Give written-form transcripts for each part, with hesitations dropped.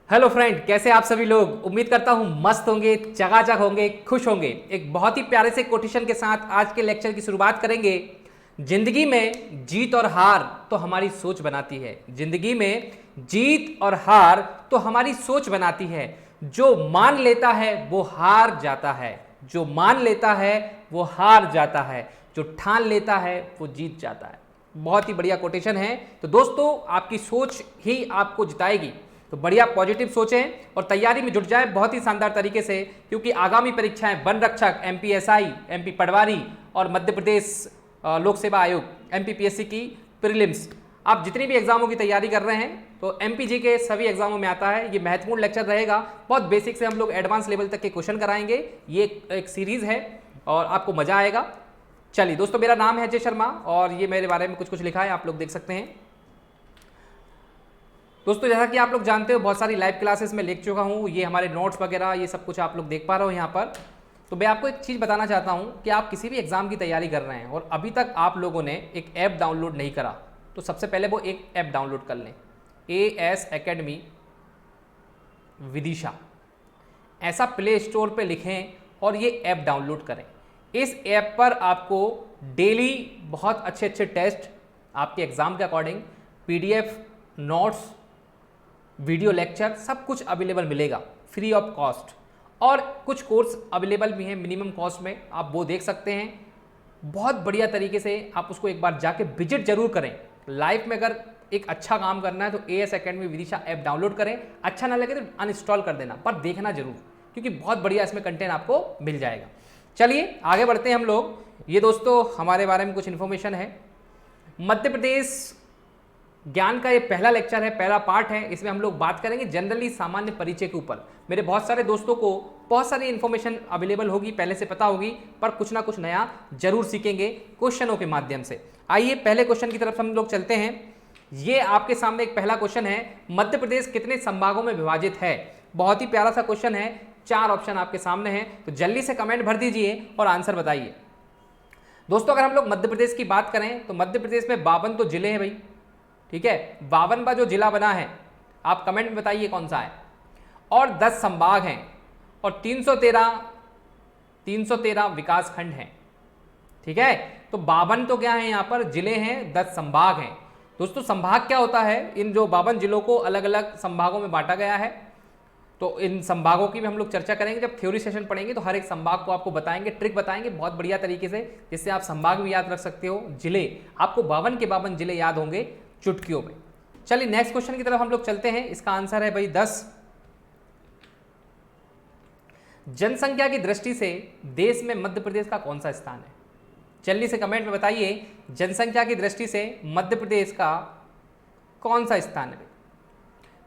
Hello friend, कैसे आप सभी लोग। उम्मीद करता हूं मस्त होंगे, चकाचक होंगे, खुश होंगे। एक बहुत ही प्यारे से कोटेशन के साथ आज के लेक्चर की शुरुआत करेंगे। जिंदगी में जीत और हार तो हमारी सोच बनाती है। जिंदगी में जीत और हार तो हमारी सोच बनाती है। जो मान लेता है वो हार जाता है, जो मान लेता है वो हार जाता है, जो ठान लेता है वो जीत जाता है। बहुत ही बढ़िया कोटेशन है। तो दोस्तों, आपकी सोच ही आपको जिताएगी। तो बढ़िया पॉजिटिव सोचें और तैयारी में जुट जाए बहुत ही शानदार तरीके से, क्योंकि आगामी परीक्षाएं वन रक्षक, एमपीएसआई, एमपी पटवारी और मध्य प्रदेश लोक सेवा आयोग एमपीपीएससी की प्रीलिम्स, आप जितनी भी एग्जामों की तैयारी कर रहे हैं तो एमपीजी के सभी एग्जामों में आता है। ये महत्वपूर्ण लेक्चर रहेगा। बहुत बेसिक से हम लोग एडवांस लेवल तक के क्वेश्चन कराएंगे। ये एक सीरीज है और आपको मजा आएगा। चलिए दोस्तों, मेरा नाम है अजय शर्मा और ये मेरे बारे में कुछ कुछ लिखा है, आप लोग देख सकते हैं। दोस्तों, जैसा कि आप लोग जानते हो, बहुत सारी लाइव क्लासेस में लिख चुका हूँ। ये हमारे नोट्स वगैरह ये सब कुछ आप लोग देख पा रहे हो यहाँ पर। तो मैं आपको एक चीज़ बताना चाहता हूँ कि आप किसी भी एग्जाम की तैयारी कर रहे हैं और अभी तक आप लोगों ने एक ऐप डाउनलोड नहीं करा, तो सबसे पहले वो एक ऐप डाउनलोड कर लें। AS Academy विदिशा, ऐसा प्ले स्टोर पे लिखें और ये ऐप डाउनलोड करें। इस ऐप पर आपको डेली बहुत अच्छे अच्छे टेस्ट आपके एग्जाम के according, PDF, notes, video lecture सब कुछ अवेलेबल मिलेगा फ्री ऑफ कॉस्ट। और कुछ कोर्स अवेलेबल भी हैं मिनिमम कॉस्ट में, आप वो देख सकते हैं। बहुत बढ़िया तरीके से आप उसको एक बार जाके विजिट जरूर करें। लाइफ में अगर एक अच्छा काम करना है तो AS Academy Vidisha app download करें। अच्छा ना लगे तो अनइंस्टॉल कर देना, पर देखना जरूर, क्योंकि बहुत बढ़िया इसमें कंटेंट आपको मिल जाएगा। चलिए आगे बढ़ते हैं हम लोग। ये दोस्तों हमारे बारे में कुछ इन्फॉर्मेशन है। मध्य प्रदेश ज्ञान का ये पहला लेक्चर है, पहला पार्ट है। इसमें हम लोग बात करेंगे जनरली सामान्य परिचय के ऊपर। मेरे बहुत सारे दोस्तों को बहुत सारी इन्फॉर्मेशन अवेलेबल होगी, पहले से पता होगी, पर कुछ ना कुछ नया जरूर सीखेंगे क्वेश्चनों के माध्यम से। आइए पहले क्वेश्चन की तरफ हम लोग चलते हैं। ये आपके सामने एक पहला क्वेश्चन है, मध्य प्रदेश कितने संभागों में विभाजित है। बहुत ही प्यारा सा क्वेश्चन है, 4 ऑप्शन आपके सामने हैं, तो जल्दी से कमेंट भर दीजिए और आंसर बताइए। दोस्तों, अगर हम लोग मध्य प्रदेश की बात करें तो मध्य प्रदेश में 52 तो जिले हैं भाई, ठीक है। 52वां जो जिला बना है, आप कमेंट में बताइए कौन सा है। और 10 संभाग हैं और 313 विकास खंड हैं, ठीक है। तो 52 तो क्या है यहाँ पर जिले हैं, 10 संभाग हैं। दोस्तों, संभाग क्या होता है, इन जो 52 जिलों को अलग अलग संभागों में बांटा गया है। तो इन संभागों की भी हम लोग चर्चा करेंगे। जब थ्योरी सेशन पढ़ेंगे तो हर एक संभाग को आपको बताएंगे, ट्रिक बताएंगे बहुत बढ़िया तरीके से, जिससे आप संभाग भी याद रख सकते हो। जिले आपको 52 के 52 जिले याद होंगे चुटकियों में। चलिए नेक्स्ट क्वेश्चन की तरफ हम लोग चलते हैं। इसका आंसर है भाई 10। जनसंख्या की दृष्टि से देश में मध्य प्रदेश का कौन सा स्थान है। जल्दी से कमेंट में बताइए, जनसंख्या की दृष्टि से मध्य प्रदेश का कौन सा स्थान है।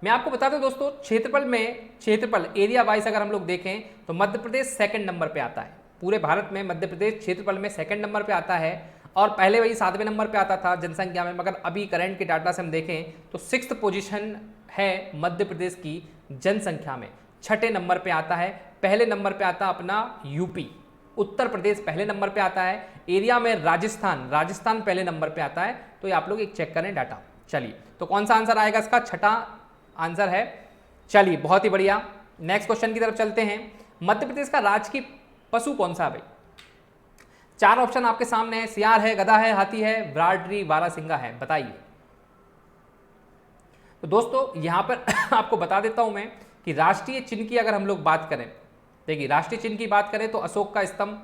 मैं आपको बता दूं दोस्तों, क्षेत्रफल एरिया वाइज अगर हम लोग देखें तो मध्य प्रदेश सेकंड नंबर पे आता है। पूरे भारत में मध्य प्रदेश क्षेत्रफल में सेकंड नंबर पे आता है, और पहले वही 7वें नंबर पे आता था जनसंख्या में, मगर अभी करंट के डाटा से हम देखें तो 6th पोजीशन है मध्य प्रदेश की जनसंख्या में। 6ठे नंबर पे आता है। पहले नंबर पे आता अपना यूपी, उत्तर प्रदेश पहले नंबर पे आता है। एरिया में राजस्थान पहले नंबर पे आता है। तो ये आप लोग एक चेक करें डाटा। चलिए, तो कौन सा आंसर आएगा इसका, 6ठा आंसर है। चलिए बहुत ही बढ़िया, नेक्स्ट क्वेश्चन की तरफ चलते हैं। मध्य प्रदेश का राजकीय पशु कौन सा है भाई। 4 ऑप्शन आपके सामने है, सियार है, गधा है, हाथी है, ब्राडरी, बारहसिंगा है, बताइए। तो दोस्तों यहां पर आपको बता देता हूं मैं कि राष्ट्रीय चिन्ह की अगर हम लोग बात करें, देखिए राष्ट्रीय चिन्ह की बात करें तो अशोक का स्तंभ,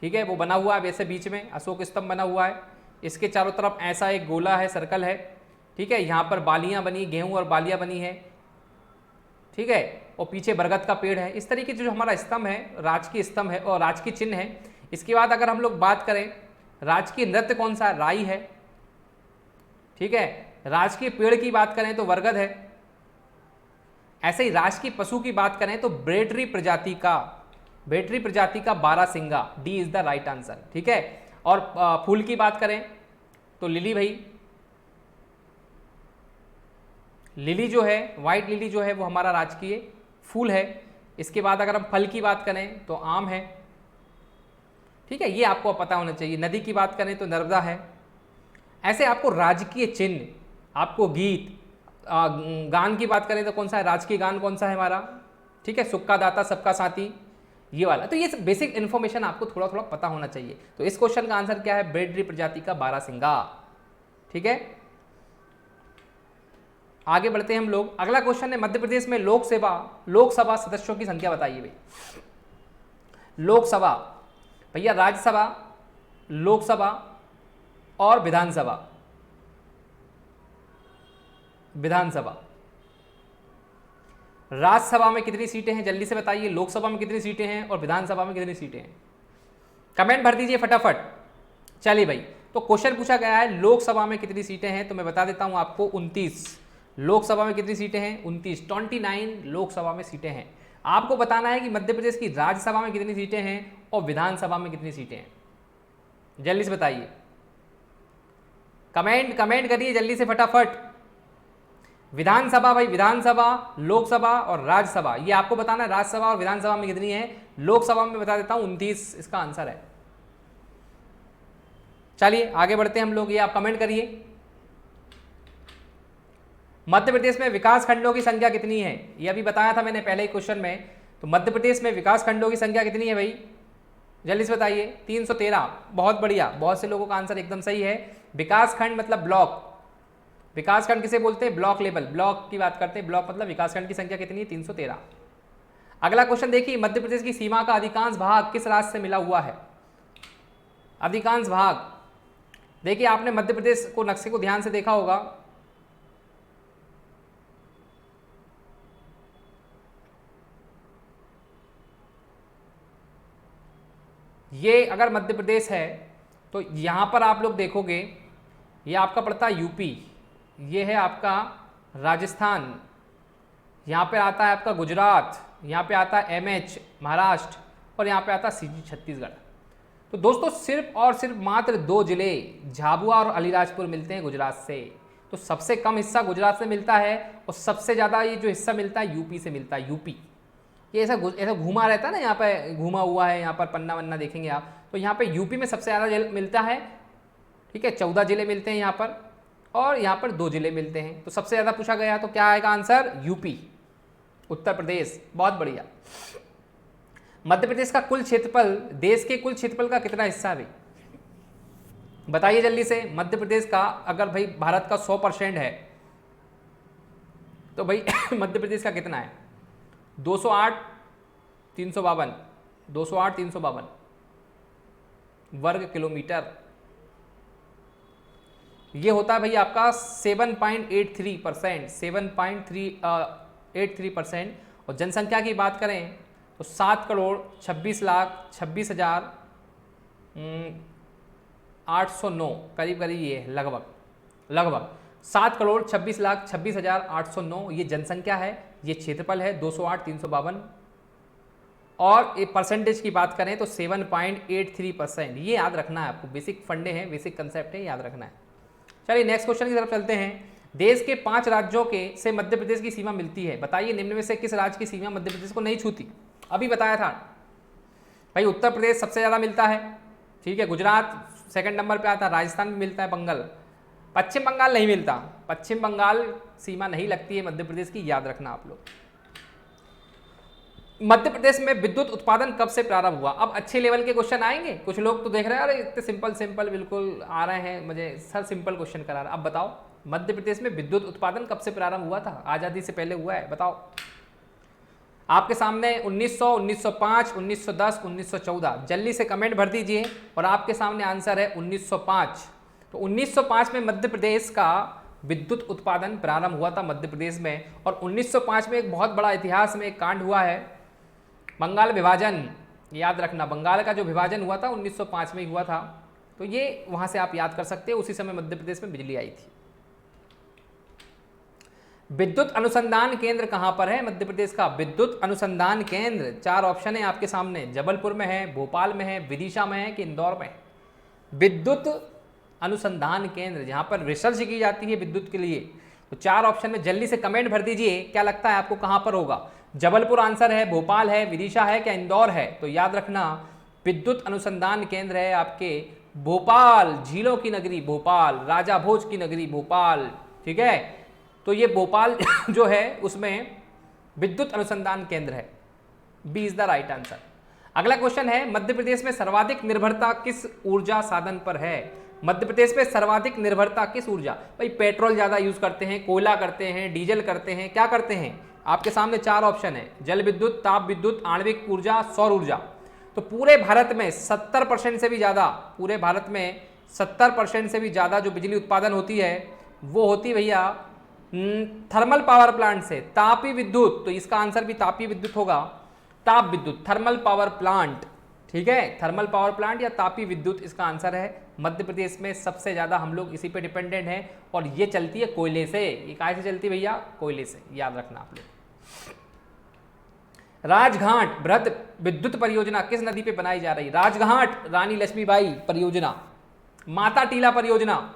ठीक है, वो बना हुआ है वैसे बीच में अशोक स्तंभ बना हुआ है। इसके चारों तरफ ऐसा एक गोला है, सर्कल है, ठीक है। यहां पर बालियां बनी, गेहूं और बालियां बनी है, ठीक है, और पीछे बरगद का पेड़ है। इस तरीके से जो हमारा स्तंभ है, राजकीय स्तंभ है और राजकीय चिन्ह है। इसके बाद अगर हम लोग बात करें राजकीय नृत्य कौन सा, राई है, ठीक है। राजकीय पेड़ की बात करें तो बरगद है। ऐसे ही राजकीय पशु की बात करें तो बेटरी प्रजाति का बारहसिंगा, D is the right answer, ठीक है। और फूल की बात करें तो लिली भाई, लिली जो है, व्हाइट लिली जो है वो हमारा राजकीय फूल है। इसके बाद अगर हम फल की बात करें तो आम है, ठीक है, ये आपको पता होना चाहिए। नदी की बात करें तो नर्मदा है। ऐसे आपको राजकीय चिन्ह, आपको गीत, गान की बात करें तो कौन सा है, राजकीय गान कौन सा है हमारा, ठीक है, सुख का दाता सबका साथी, ये वाला। तो ये बेसिक इन्फॉर्मेशन आपको थोड़ा थोड़ा पता होना चाहिए। तो इस क्वेश्चन का आंसर क्या है, ब्रेडरी प्रजाति का बारहसिंगा। ठीक है, आगे बढ़ते हैं हम लोग। अगला क्वेश्चन है, मध्य प्रदेश में लोकसभा सदस्यों की संख्या बताइए भाई। लोकसभा भैया, राज्यसभा, लोकसभा और विधानसभा। विधानसभा, राज्यसभा में कितनी सीटें हैं जल्दी से बताइए, लोकसभा में कितनी सीटें हैं और विधानसभा में कितनी सीटें हैं, कमेंट भर दीजिए फटाफट। चलिए भाई, तो क्वेश्चन पूछा गया है लोकसभा में कितनी सीटें हैं, तो मैं बता देता हूं आपको 29। लोकसभा में कितनी सीटें हैं, 29, 29 लोकसभा में सीटें हैं। आपको बताना है कि मध्य प्रदेश की राज्यसभा में कितनी सीटें हैं और विधानसभा में कितनी सीटें हैं, जल्दी से बताइए, कमेंट करिए जल्दी से फटाफट। विधानसभा भाई, विधानसभा, लोकसभा और राज्यसभा, ये आपको बताना है राज्यसभा और विधानसभा में कितनी है। लोकसभा में बता देता हूं 29 इसका आंसर है। चलिए आगे बढ़ते हैं हम लोग, ये आप कमेंट करिए। मध्य प्रदेश में विकास खंडों की संख्या कितनी है, ये अभी बताया था मैंने पहले ही क्वेश्चन में। तो मध्य प्रदेश में विकास खंडों की संख्या कितनी है भाई, जल्दी से बताइए। 313, बहुत बढ़िया, बहुत से लोगों का आंसर एकदम सही है। विकास खंड मतलब ब्लॉक, विकास खंड किसे बोलते हैं, ब्लॉक लेवल, ब्लॉक की बात करते हैं, ब्लॉक मतलब विकास खंड की संख्या कितनी है, 313। अगला क्वेश्चन देखिए, मध्य प्रदेश की सीमा का अधिकांश भाग किस राज्य से मिला हुआ है। अधिकांश भाग, देखिए आपने मध्य प्रदेश को नक्शे को ध्यान से देखा होगा, ये अगर मध्य प्रदेश है तो यहां पर आप लोग देखोगे ये आपका पड़ता है यूपी, ये है आपका राजस्थान, यहाँ पे आता है आपका गुजरात, यहाँ पे आता है एमएच महाराष्ट्र और यहाँ पे आता है सीजी छत्तीसगढ़। तो दोस्तों सिर्फ और सिर्फ मात्र 2 जिले झाबुआ और अलीराजपुर मिलते हैं गुजरात से। तो सबसे कम हिस्सा गुजरात से मिलता है और सबसे ज़्यादा ये जो हिस्सा मिलता है यूपी से मिलता है। यूपी ये ऐसा घूमा रहता है ना, यहाँ पे घूमा हुआ है, यहाँ पर पन्ना वन्ना देखेंगे आप, तो यहाँ पे यूपी में सबसे ज़्यादा मिलता है। ठीक है, 14 जिले मिलते हैं यहाँ पर और यहाँ पर 2 जिले मिलते हैं। तो सबसे ज़्यादा पूछा गया तो क्या आएगा आंसर, यूपी, उत्तर प्रदेश। बहुत बढ़िया। मध्य प्रदेश का कुल क्षेत्रफल देश के कुल क्षेत्रफल का कितना हिस्सा है भाई, बताइए जल्दी से। मध्य प्रदेश का अगर भाई भारत का 100% है तो भाई मध्य प्रदेश का कितना है, 208 352 208 352 वर्ग किलोमीटर। ये होता है भाई आपका 7.83%, 7.83%। और जनसंख्या की बात करें तो 7,26,26,809 करीब ये लगभग 7,26,26,809 ये जनसंख्या है। ये क्षेत्रफल है 208 352 और ये परसेंटेज की बात करें तो 7.83%। ये याद रखना है आपको, बेसिक फंडे हैं, बेसिक कंसेप्ट है, याद रखना है। चलिए नेक्स्ट क्वेश्चन की तरफ चलते हैं। देश के 5 राज्यों के से मध्य प्रदेश की सीमा मिलती है, बताइए निम्न में से किस राज्य की सीमा मध्य प्रदेश को नहीं छूती। अभी बताया था भाई, उत्तर प्रदेश सबसे ज़्यादा मिलता है, ठीक है, गुजरात सेकंड नंबर पे आता है, राजस्थान में मिलता है, पश्चिम बंगाल नहीं मिलता, पश्चिम बंगाल सीमा नहीं लगती है मध्य प्रदेश की, याद रखना आप लोग। मध्य प्रदेश में विद्युत उत्पादन कब से प्रारंभ हुआ। अब अच्छे लेवल के क्वेश्चन आएंगे, कुछ लोग तो देख रहे हैं अरे इतने सिंपल बिल्कुल आ रहे हैं, मुझे सर सिंपल क्वेश्चन करा रहा। अब बताओ मध्य प्रदेश में विद्युत उत्पादन कब से प्रारंभ हुआ था, आज़ादी से पहले हुआ है, बताओ। आपके सामने 1900, 1905, 1910, 1914, जल्दी से कमेंट भर दीजिए और आपके सामने आंसर है 1905। तो 1905 में मध्य प्रदेश का विद्युत उत्पादन प्रारंभ हुआ था मध्य प्रदेश में। और 1905 में एक बहुत बड़ा इतिहास में एक कांड हुआ है, बंगाल विभाजन, याद रखना। बंगाल का जो विभाजन हुआ था 1905 में ही हुआ था, तो ये वहां से आप याद कर सकते हैं। उसी समय मध्य प्रदेश में बिजली आई थी। विद्युत अनुसंधान केंद्र कहां पर है मध्य प्रदेश का, विद्युत अनुसंधान केंद्र 4 ऑप्शन है आपके सामने, जबलपुर में है, भोपाल में है, विदिशा में है कि इंदौर में है। विद्युत अनुसंधान केंद्र जहां पर रिसर्च की जाती है विद्युत के लिए। तो 4 ऑप्शन में जल्दी से कमेंट भर दीजिए, क्या लगता है आपको कहां पर होगा। जबलपुर आंसर है, भोपाल है, विदिशा है क्या इंदौर है। तो याद रखना विद्युत अनुसंधान केंद्र है आपके भोपाल, झीलों की नगरी भोपाल, राजा भोज की नगरी भोपाल, ठीक है। तो ये भोपाल जो है उसमें विद्युत अनुसंधान केंद्र है। B is the right answer. अगला क्वेश्चन है, मध्य प्रदेश में सर्वाधिक निर्भरता किस ऊर्जा साधन पर है? मध्य प्रदेश में सर्वाधिक निर्भरता किस ऊर्जा? भाई पेट्रोल ज्यादा यूज करते हैं, कोयला करते हैं, डीजल करते हैं, क्या करते हैं? आपके सामने 4 ऑप्शन है, जल विद्युत, ताप विद्युत, आणविक ऊर्जा, सौर ऊर्जा। तो पूरे भारत में 70% से भी ज्यादा, पूरे भारत में 70% से भी ज्यादा जो बिजली उत्पादन होती है वो होती भैया थर्मल पावर प्लांट से, तापी विद्युत। तो इसका आंसर भी तापी विद्युत होगा, ताप विद्युत, थर्मल पावर प्लांट। ठीक है, थर्मल पावर प्लांट या तापी विद्युत इसका आंसर है। मध्य प्रदेश में सबसे ज्यादा हम लोग इसी पे डिपेंडेंट हैं और ये चलती है कोयले से। ये काहे से चलती है भैया? कोयले से, याद रखना आप लोग। राजघाट बृहद विद्युत परियोजना किस नदी पे बनाई जा रही? राजघाट रानी लक्ष्मीबाई परियोजना, माता टीला परियोजना,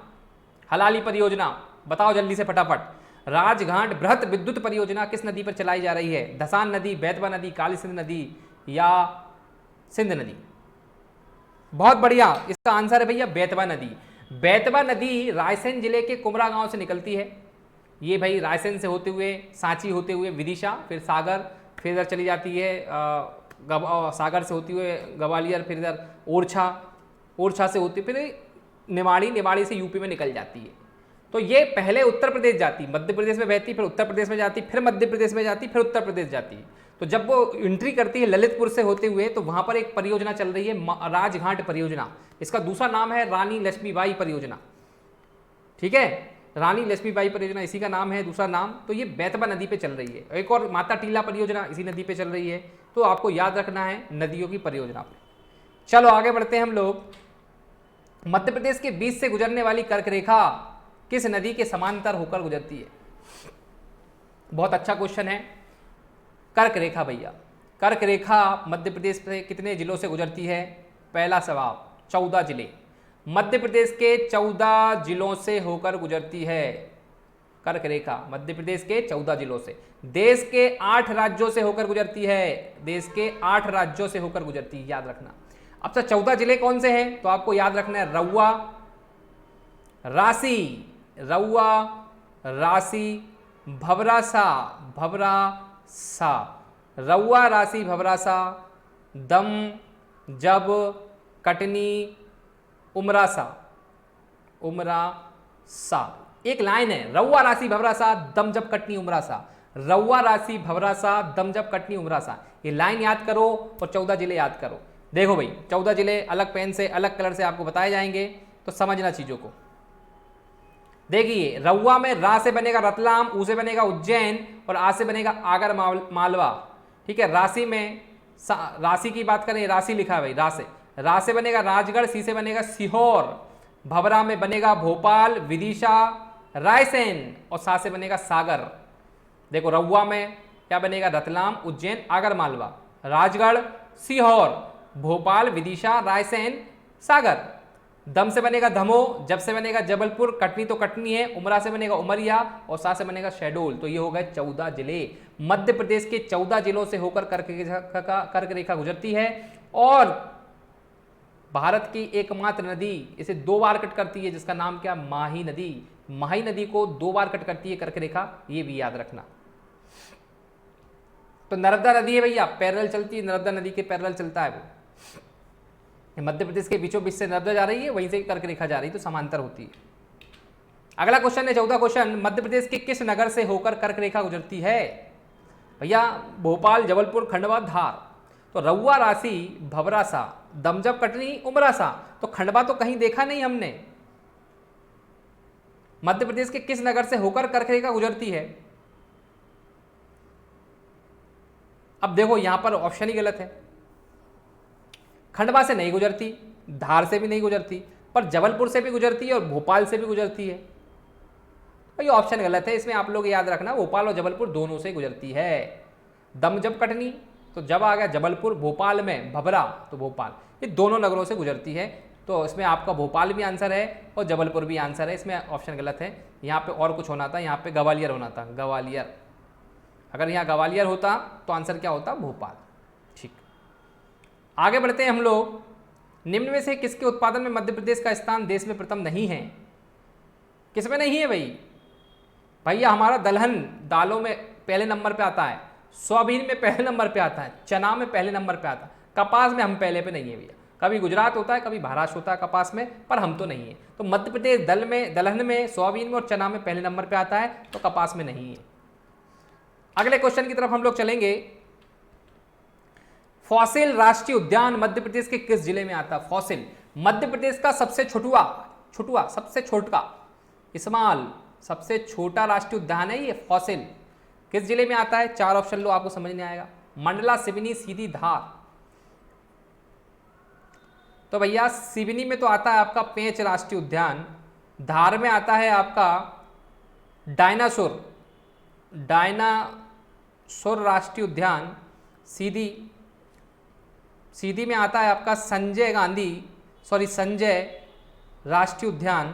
हलाली परियोजना, बताओ जल्दी से फटाफट। राजघाट बृहद विद्युत परियोजना किस नदी पर चलाई जा रही है? धसान नदी, बेतवा नदी, काली सिंध नदी या सिंध नदी? बहुत बढ़िया, इसका आंसर है भैया बेतवा नदी। बेतवा नदी रायसेन जिले के कुमरा गांव से निकलती है। ये भाई रायसेन से होते हुए, सांची होते हुए विदिशा, फिर सागर, फिर इधर चली जाती है सागर से होती हुए ग्वालियर, फिर इधर ओरछा, ओरछा से होती फिर निवाड़ी, निवाड़ी से यूपी में निकल जाती है। तो ये पहले उत्तर प्रदेश जाती, मध्य प्रदेश में बहती, फिर उत्तर प्रदेश में जाती, फिर मध्य प्रदेश में जाती, फिर उत्तर प्रदेश जाती। तो जब वो एंट्री करती है ललितपुर से होते हुए, तो वहां पर एक परियोजना चल रही है राजघाट परियोजना। इसका दूसरा नाम है रानी लक्ष्मीबाई परियोजना। ठीक है, रानी लक्ष्मीबाई परियोजना इसी का नाम है, दूसरा नाम। तो ये बेतवा नदी पे चल रही है। एक और माता टीला परियोजना इसी नदी पे चल रही है। तो आपको याद रखना है नदियों की परियोजना पे। चलो आगे बढ़ते हैं हम लोग। मध्य प्रदेश के बीच से गुजरने वाली कर्क रेखा किस नदी के समांतर होकर गुजरती है? बहुत अच्छा क्वेश्चन है। कर्क रेखा भैया, कर्क रेखा मध्य प्रदेश से कितने जिलों से गुजरती है? पहला सवाल 14 जिले, मध्य प्रदेश के 14 जिलों से होकर गुजरती है कर्क रेखा, मध्य प्रदेश के 14 जिलों से। देश के 8 राज्यों से होकर गुजरती है, देश के 8 राज्यों से होकर गुजरती है, याद रखना। अब तो 14 जिले कौन से हैं? तो आपको याद रखना है रउआ, राशि, रउआ, राशि, भवरासा, भवरासा, रउआ, राशि, भवरासा, दम, जब, कटनी, उमरासा, उमरासा। एक लाइन है, रउआ, राशि, भवरासा, दम, जब, कटनी, उमरासा। रउआ, राशि, भवरासा, दम, जब, कटनी, उमरासा। ये लाइन याद करो और 14 जिले याद करो। देखो भाई 14 जिले अलग पेन से, अलग कलर से आपको बताए जाएंगे, तो समझना चीजों को। देखिए रउआ में रा से बनेगा रतलाम, ऊ से बनेगा उज्जैन और आ से बनेगा आगर मालवा। ठीक है, राशि में राशि की बात करें, राशि लिखा है भाई, रा से बनेगा राजगढ़, सी से बनेगा सीहोर, भवरा में बनेगा भोपाल, विदिशा, रायसेन और सा से बनेगा सागर। देखो रउआ में क्या बनेगा? रतलाम, उज्जैन, आगर मालवा, राजगढ़, सीहोर, भोपाल, विदिशा, रायसेन, सागर। दम से बनेगा धमो, जब से बनेगा जबलपुर, कटनी तो कटनी है, उमरा से बनेगा उमरिया और सा से बनेगा शहडोल। तो ये हो गए 14 जिले। मध्य प्रदेश के 14 जिलों से होकर कर्क रेखा गुजरती है और भारत की एकमात्र नदी इसे 2 बार कट करती है, जिसका नाम क्या? माही नदी। माही नदी को 2 बार कट करती है कर्क रेखा, ये भी याद रखना। तो नर्मदा नदी है भैया, पैरेलल चलती है, नर्मदा नदी के पैरेलल चलता है वो। मध्य प्रदेश के बीचों बीच से नर्मदा जा रही है, वहीं से कर्क रेखा जा रही है, तो समांतर होती है। अगला क्वेश्चन है 14 क्वेश्चन, मध्य प्रदेश के किस नगर से होकर कर्क रेखा गुजरती है? भैया भोपाल, जबलपुर, खंडवा, धार। तो रउआ, राशि, भवरासा, दमजब, कटनी, उमरासा। तो खंडवा तो कहीं देखा नहीं हमने। मध्य प्रदेश के किस नगर से होकर कर्क रेखा गुजरती है? अब देखो यहां पर ऑप्शन ही गलत है। खंडवा से नहीं गुजरती, धार से भी नहीं गुजरती, पर जबलपुर से भी गुजरती है और भोपाल से भी गुजरती है। तो ये ऑप्शन गलत है, इसमें आप लोग याद रखना भोपाल और जबलपुर दोनों से गुजरती है। दम जब कटनी, तो जब आ गया जबलपुर, भोपाल में भभरा तो भोपाल, ये दोनों नगरों से गुजरती है। तो इसमें आपका भोपाल भी आंसर है और जबलपुर भी आंसर है, इसमें ऑप्शन गलत है। यहाँ पे और कुछ होना था, यहाँ पे ग्वालियर होना था, ग्वालियर। अगर यहाँ ग्वालियर होता तो आंसर क्या होता? भोपाल। ठीक, आगे बढ़ते हैं हम लोग। निम्न में से किसके उत्पादन में मध्य प्रदेश का स्थान देश में प्रथम नहीं है? किसमें नहीं है भाई? भैया हमारा दलहन दालों में पहले नंबर पे आता है, सोयाबीन में पहले नंबर पे आता है, चना में पहले नंबर पे आता है, कपास में हम पहले पे नहीं है भैया। कभी गुजरात होता है, कभी महाराष्ट्र होता है कपास में, पर हम तो नहीं है। तो मध्य प्रदेश दलहन में, सोयाबीन में और चना में पहले नंबर पे आता है, तो कपास में नहीं है। अगले क्वेश्चन की तरफ हम लोग चलेंगे। फॉसिल राष्ट्रीय उद्यान मध्य प्रदेश के किस जिले में आता है? फॉसिल मध्य प्रदेश का सबसे सबसे छोटा इस्माल सबसे छोटा राष्ट्रीय उद्यान है ये फॉसिल। किस जिले में आता है? 4 ऑप्शन लो, आपको समझ नहीं आएगा। मंडला, सिवनी, सीधी, धार। तो भैया सिवनी में तो आता है आपका पेंच राष्ट्रीय उद्यान, धार में आता है आपका डायनासोर राष्ट्रीय उद्यान, सीधी में आता है आपका संजय राष्ट्रीय उद्यान,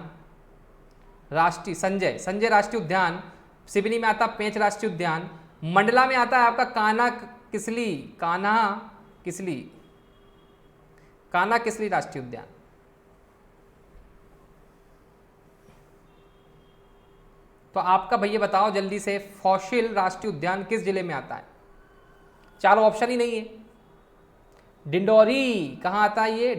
संजय राष्ट्रीय उद्यान। सिवनी में आता है पेंच राष्ट्रीय उद्यान। मंडला में आता है आपका कान्हा किसली राष्ट्रीय उद्यान। तो आपका भैया बताओ जल्दी से, फॉसिल राष्ट्रीय उद्यान किस जिले में आता है? चारों ऑप्शन ही नहीं है। डिंडोरी कहाँ आता है ये?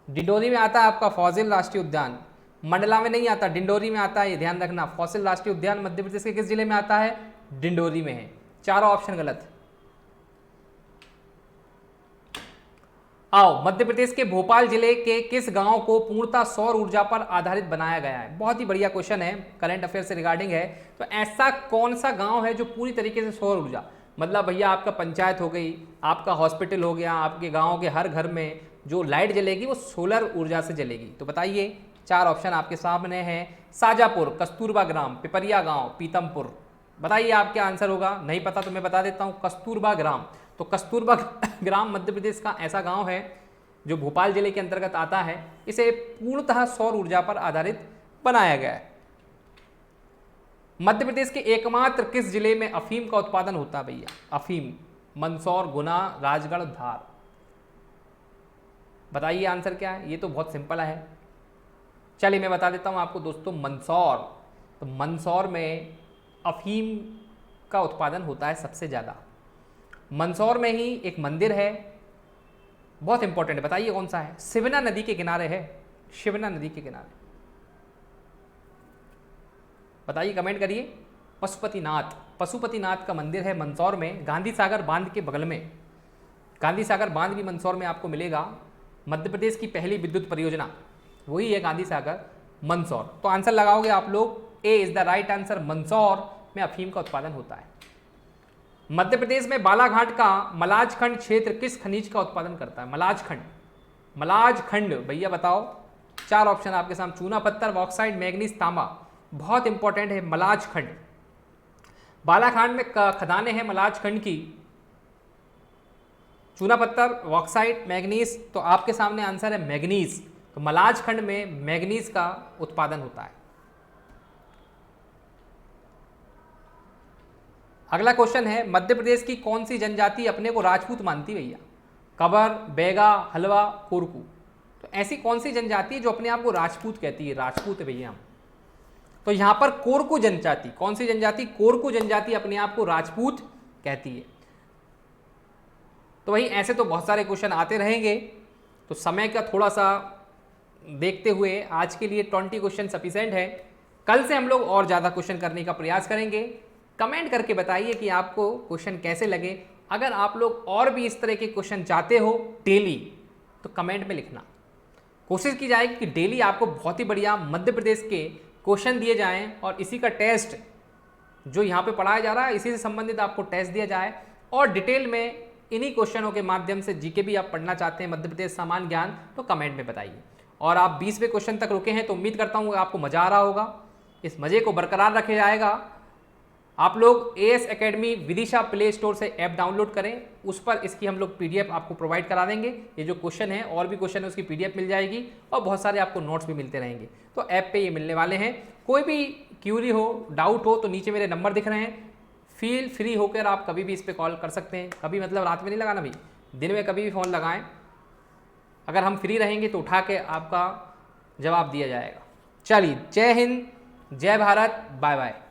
डिंडोरी में आता है आपका फॉसिल राष्ट्रीय उद्यान। मंडला में नहीं आता, डिंडोरी में आता है, ये ध्यान रखना। फॉसिल राष्ट्रीय उद्यान मध्य प्रदेश के किस जिले में आता है? डिंडोरी में है। चारों ऑप्शन गलत। आओ, मध्य प्रदेश के भोपाल जिले के किस गांव को पूर्णतः सौर ऊर्जा पर आधारित बनाया गया है? बहुत ही बढ़िया क्वेश्चन है, करंट अफेयर से रिगार्डिंग है। तो ऐसा कौन सा गांव है जो पूरी तरीके से सौर ऊर्जा, मतलब भैया आपका पंचायत हो गई, आपका हॉस्पिटल हो गया, आपके गांव के हर घर में जो लाइट जलेगी वो सोलर ऊर्जा से जलेगी। तो बताइए, 4 ऑप्शन आपके सामने हैं। शाजापुर, कस्तूरबा ग्राम, पिपरिया गांव, पीतमपुर। बताइए आप क्या आंसर होगा। नहीं पता तो मैं बता देता हूँ, कस्तूरबा ग्राम। तो कस्तूरबा ग्राम मध्य प्रदेश का ऐसा गांव है जो भोपाल जिले के अंतर्गत आता है। इसे पूर्णतः सौर ऊर्जा पर आधारित बनाया गया है। मध्य प्रदेश के एकमात्र किस जिले में अफीम का उत्पादन होता है भैया? अफीम, मंदसौर, गुना, राजगढ़, धार। बताइए आंसर क्या है। ये तो बहुत सिंपल है, चलिए मैं बता देता हूं आपको दोस्तों। मंदसौर। तो मंदसौर में अफीम का उत्पादन होता है सबसे ज़्यादा। मंदसौर में ही एक मंदिर है, बहुत इंपॉर्टेंट है, बताइए कौन सा है? शिवना नदी के किनारे है, शिवना नदी के किनारे। बताइए, कमेंट करिए। पशुपतिनाथ का मंदिर है मंदसौर में, गांधी सागर बांध के बगल में। गांधी सागर बांध भी मंदसौर में आपको मिलेगा। मध्य प्रदेश की पहली विद्युत परियोजना वही है गांधी सागर, मंदसौर। तो आंसर लगाओगे आप लोग, A is the right answer. Mandsaur में अफीम का उत्पादन होता है। मध्य प्रदेश में बालाघाट का मलाजखंड क्षेत्र किस खनिज का उत्पादन करता है? मलाजखंड भैया बताओ। 4 ऑप्शन आपके सामने, चूना पत्थर, बॉक्साइट, मैग्नीज, तांबा। बहुत इंपॉर्टेंट है मलाजखंड। बालाघाट में खदानें हैं मलाजखंड की, चूना पत्थर, बॉक्साइट, मैग्नीज। तो आपके सामने आंसर है मैग्नीज। तो मलाजखंड में मैग्नीज का उत्पादन होता है। अगला क्वेश्चन है, मध्य प्रदेश की कौन सी जनजाति अपने को राजपूत मानती है भैया? कबर, बैगा, हलवा, कोरकू। तो ऐसी कौन सी जनजाति है जो अपने आप को राजपूत कहती है? राजपूत है भैया हम। तो यहां पर कोरकू जनजाति, कौन सी जनजाति? कोरकू जनजाति अपने आप को राजपूत कहती है। तो वही ऐसे तो बहुत सारे क्वेश्चन आते रहेंगे, तो समय का थोड़ा सा देखते हुए आज के लिए 20 क्वेश्चन सफिशिएंट है। कल से हम लोग और ज़्यादा क्वेश्चन करने का प्रयास करेंगे। कमेंट करके बताइए कि आपको क्वेश्चन कैसे लगे। अगर आप लोग और भी इस तरह के क्वेश्चन चाहते हो डेली, तो कमेंट में लिखना। कोशिश की जाएगी कि डेली आपको बहुत ही बढ़िया मध्य प्रदेश के क्वेश्चन दिए जाएं और इसी का टेस्ट जो यहाँ पे पढ़ाया जा रहा है इसी से संबंधित आपको टेस्ट दिया जाए, और डिटेल में इन्हीं क्वेश्चनों के माध्यम से जीके भी आप पढ़ना चाहते हैं, मध्य प्रदेश सामान्य ज्ञान, तो कमेंट में बताइए। और आप 20वें क्वेश्चन तक रुके हैं तो उम्मीद करता हूँ आपको मज़ा आ रहा होगा। इस मज़े को बरकरार रखा जाएगा। आप लोग as academy Vidisha play store से ऐप डाउनलोड करें, उस पर इसकी हम लोग पीडीएफ आपको प्रोवाइड करा देंगे। ये जो क्वेश्चन है और भी क्वेश्चन है उसकी पीडीएफ मिल जाएगी, और बहुत सारे आपको नोट्स भी मिलते रहेंगे। तो ऐप पे ये मिलने वाले हैं। कोई भी क्यूरी हो, डाउट हो, तो नीचे मेरे नंबर दिख रहे हैं, फील फ्री होकर आप कभी भी इस पर कॉल कर सकते हैं। कभी मतलब रात में नहीं लगाना भाई, दिन में कभी भी फ़ोन लगाएं। अगर हम फ्री रहेंगे तो उठा के आपका जवाब दिया जाएगा। चलिए, जय हिंद, जय भारत, बाय बाय।